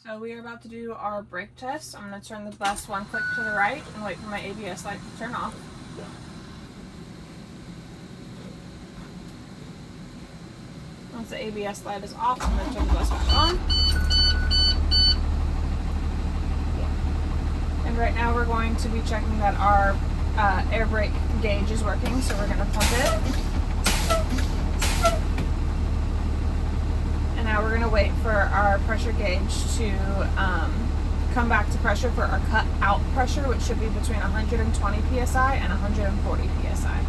So we are about to do our brake test. I'm going to turn the bus one click to the right and wait for my ABS light to turn off. Once the ABS light is off, I'm going to turn the bus back on. And right now we're going to be checking that our air brake gauge is working, so we're going to pump it. And now we're going to wait for our pressure gauge to come back to pressure for our cut out pressure, which should be between 120 psi and 140 psi.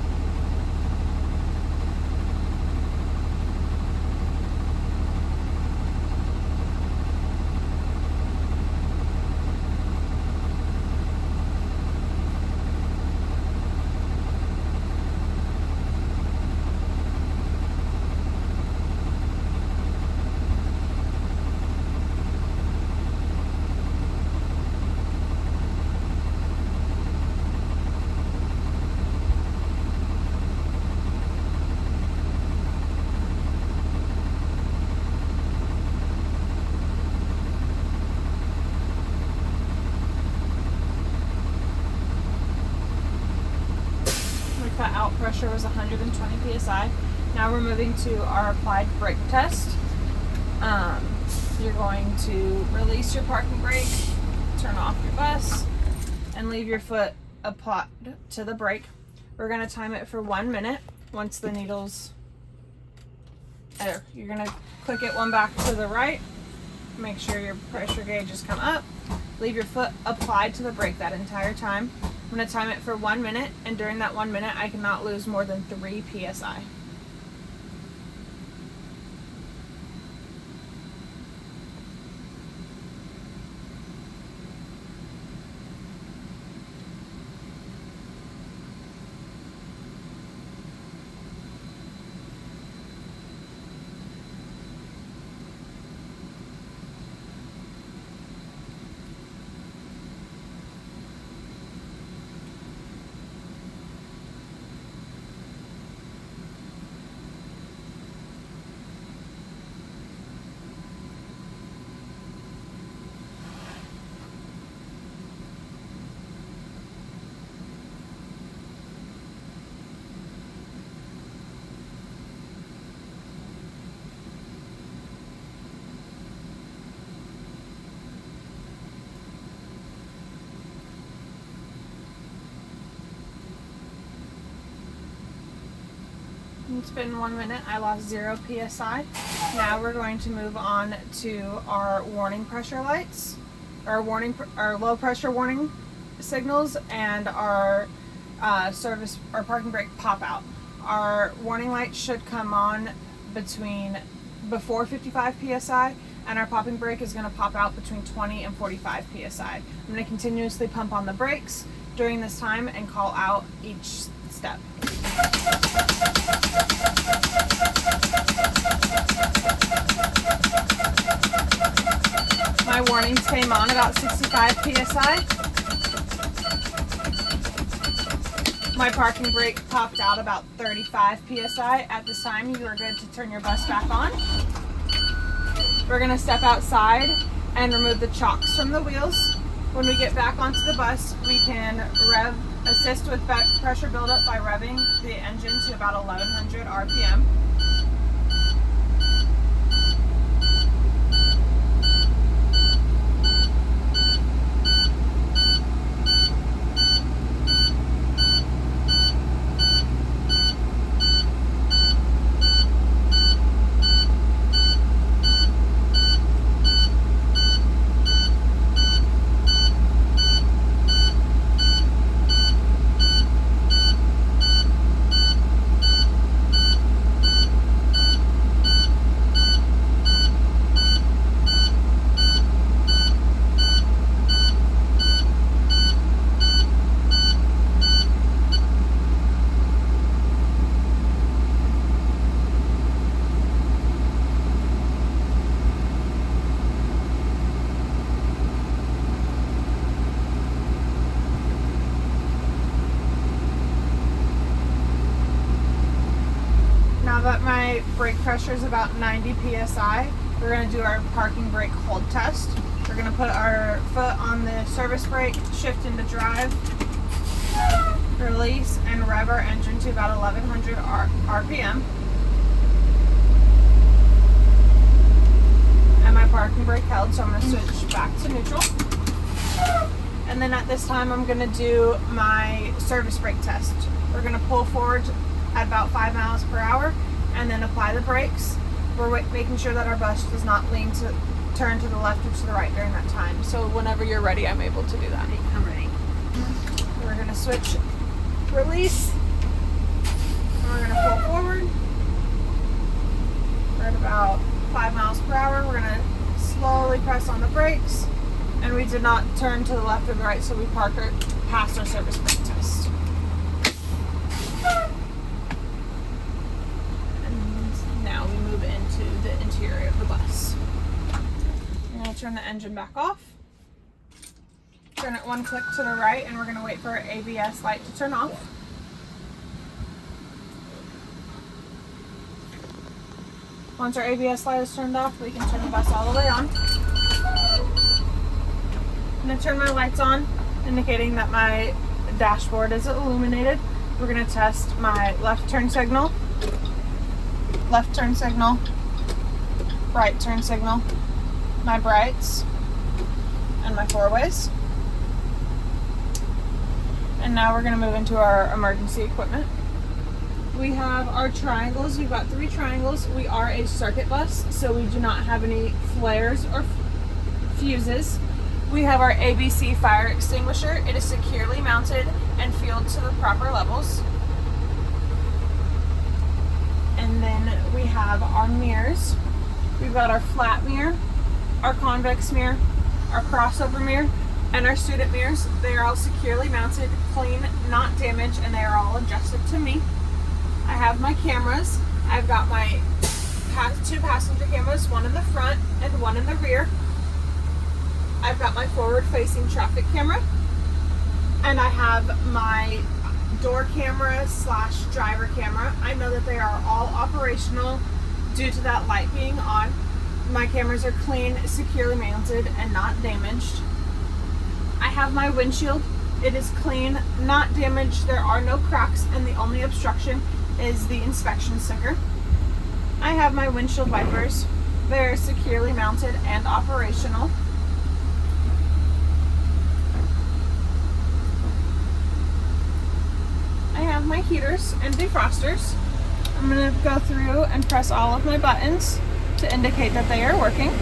Cut out pressure was 120 psi. Now we're moving to our applied brake test. You're going to release your parking brake, turn off your bus, and leave your foot applied to the brake. We're going to time it for 1 minute. Once the needles, you're going to click it one back to the right. Make sure your pressure gauge has come up. Leave your foot applied to the brake that entire time. I'm going to time it for 1 minute, and during that 1 minute, I cannot lose more than 3 psi. It's been 1 minute. I lost 0 psi. Now we're going to move on to our warning pressure lights, our low pressure warning signals, and our parking brake pop out. Our warning light should come on before 55 psi, and our popping brake is going to pop out between 20 and 45 psi. I'm going to continuously pump on the brakes during this time and call out each step. My warnings came on about 65 psi. My parking brake popped out about 35 psi. At this time, you are good to turn your bus back on. We're going to step outside and remove the chocks from the wheels. When we get back onto the bus, we can assist with pressure buildup by revving the engine to about 1100 RPM. Now that my brake pressure is about 90 psi, we're going to do our parking brake hold test. We're put our foot on the service brake, shift into drive, release, and rev our engine to about 1100 RPM. And my parking brake held, so I'm going to switch back to neutral. And then at this time, I'm going to do my service brake test. We're going to pull forward at about 5 miles per hour and then apply the brakes. We're making sure that our bus does not turn to the left or to the right during that time. So whenever you're ready, I'm able to do that. I'm ready. We're going to switch release. And we're going to pull forward. We're at about 5 miles per hour. We're going to slowly press on the brakes. And we did not turn to the left or the right, so we passed our service brake test. And now we move into the interior of the bus. I'm going to turn the engine back off. Turn it one click to the right, and we're going to wait for our ABS light to turn off. Once our ABS light is turned off, we can turn the bus all the way on. I'm going to turn my lights on, indicating that my dashboard is illuminated. We're going to test my left turn signal, right turn signal, my brights, and my four-ways. And now we're going to move into our emergency equipment. We have our triangles. We've got 3 triangles. We are a circuit bus, so we do not have any flares or fuses. We have our ABC fire extinguisher. It is securely mounted and filled to the proper levels. And then we have our mirrors. We've got our flat mirror, our convex mirror, our crossover mirror, and our student mirrors. They are all securely mounted, clean, not damaged, and they are all adjusted to me. I have my cameras. I've got my 2 passenger cameras, one in the front and one in the rear. I've got my forward-facing traffic camera, and I have my door camera / driver camera. I know that they are all operational due to that light being on. My cameras are clean, securely mounted, and not damaged. I have my windshield. It is clean, not damaged. There are no cracks, and the only obstruction is the inspection sticker. I have my windshield wipers. They're securely mounted and operational. I have my heaters and defrosters. I'm going to go through and press all of my buttons to indicate that they are working.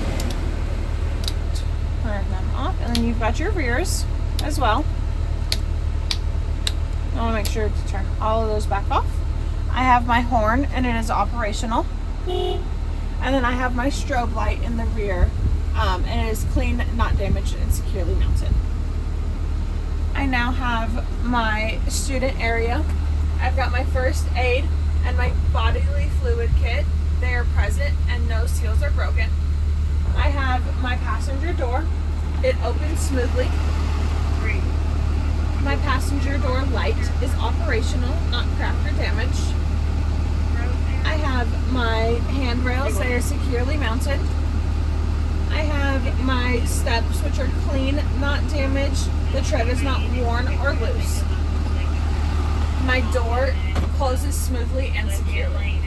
Turn them off, and then you've got your rears as well. I want to make sure to turn all of those back off. I have my horn, and it is operational. And then I have my strobe light in the rear, and it is clean, not damaged, and securely mounted. I now have my student area. I've got my first aid and my bodily fluid kit. They are present and no seals are broken. I have my passenger door. It opens smoothly. My passenger door light is operational, not cracked or damaged. I have my handrails. They are securely mounted. I have my steps, which are clean, not damaged. The tread is not worn or loose. My door closes smoothly and securely.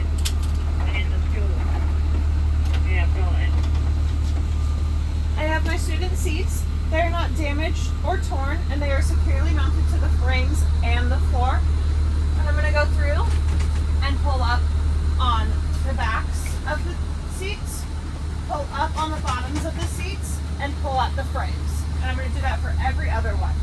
I have my student seats. They are not damaged or torn, and they are securely mounted to the frames and the floor. And I'm going to go through and pull up on the backs of the seats, pull up on the bottoms of the seats, and pull up the frames. And I'm going to do that for every other one.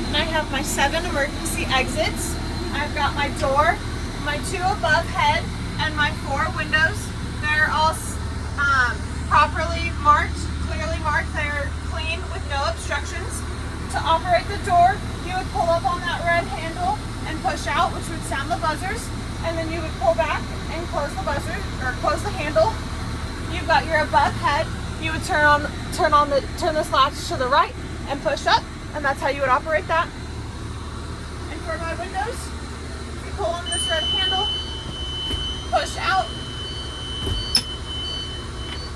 And I have my 7 emergency exits. I've got my door, my 2 above head, and my 4 windows. They're all properly marked, clearly marked. They're clean with no obstructions. To operate the door, you would pull up on that red handle and push out, which would sound the buzzers, and then you would pull back and close the buzzer or close the handle. You've got your above head. You would turn this latch to the right and push up, and that's how you would operate that. And for my windows, you pull on this red handle, push out,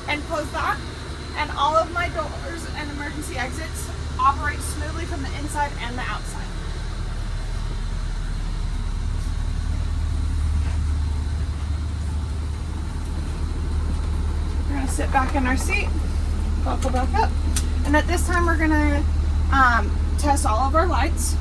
and close that. And all of my doors and emergency exits operate smoothly from the inside and the outside. We're gonna sit back in our seat, buckle back up, and at this time we're gonna test all of our lights.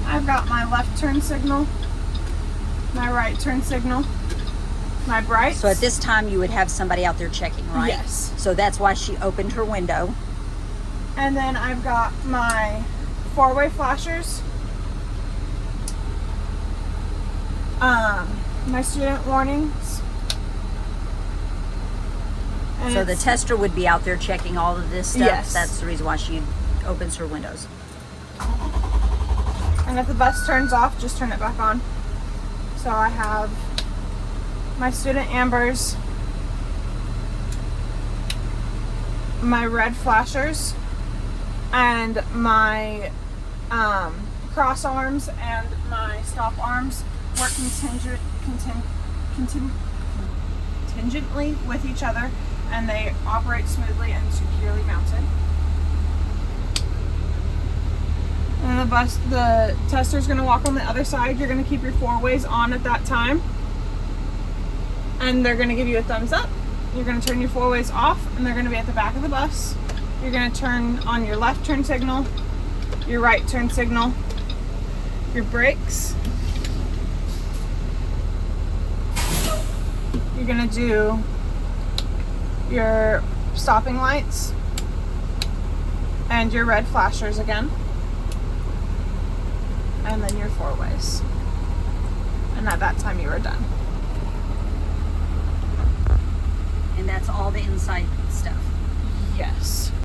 I've got my left turn signal, my right turn signal, my brights. So at this time you would have somebody out there checking, right? Yes. So that's why she opened her window. And then I've got my four-way flashers, my student warnings. And So the tester would be out there checking all of this stuff. Yes. That's the reason why she opens her windows. And if the bus turns off, just turn it back on. So I have my student ambers, my red flashers, and my cross arms and my stop arms work contingently with each other, and they operate smoothly and securely mounted. And the tester's going to walk on the other side. You're going to keep your four ways on at that time. And they're going to give you a thumbs up. You're going to turn your four ways off, and they're going to be at the back of the bus. You're going to turn on your left turn signal, your right turn signal, your brakes. You're going to do your stopping lights and your red flashers again. And then your four ways. And at that time you are done. And that's all the inside stuff. Yes.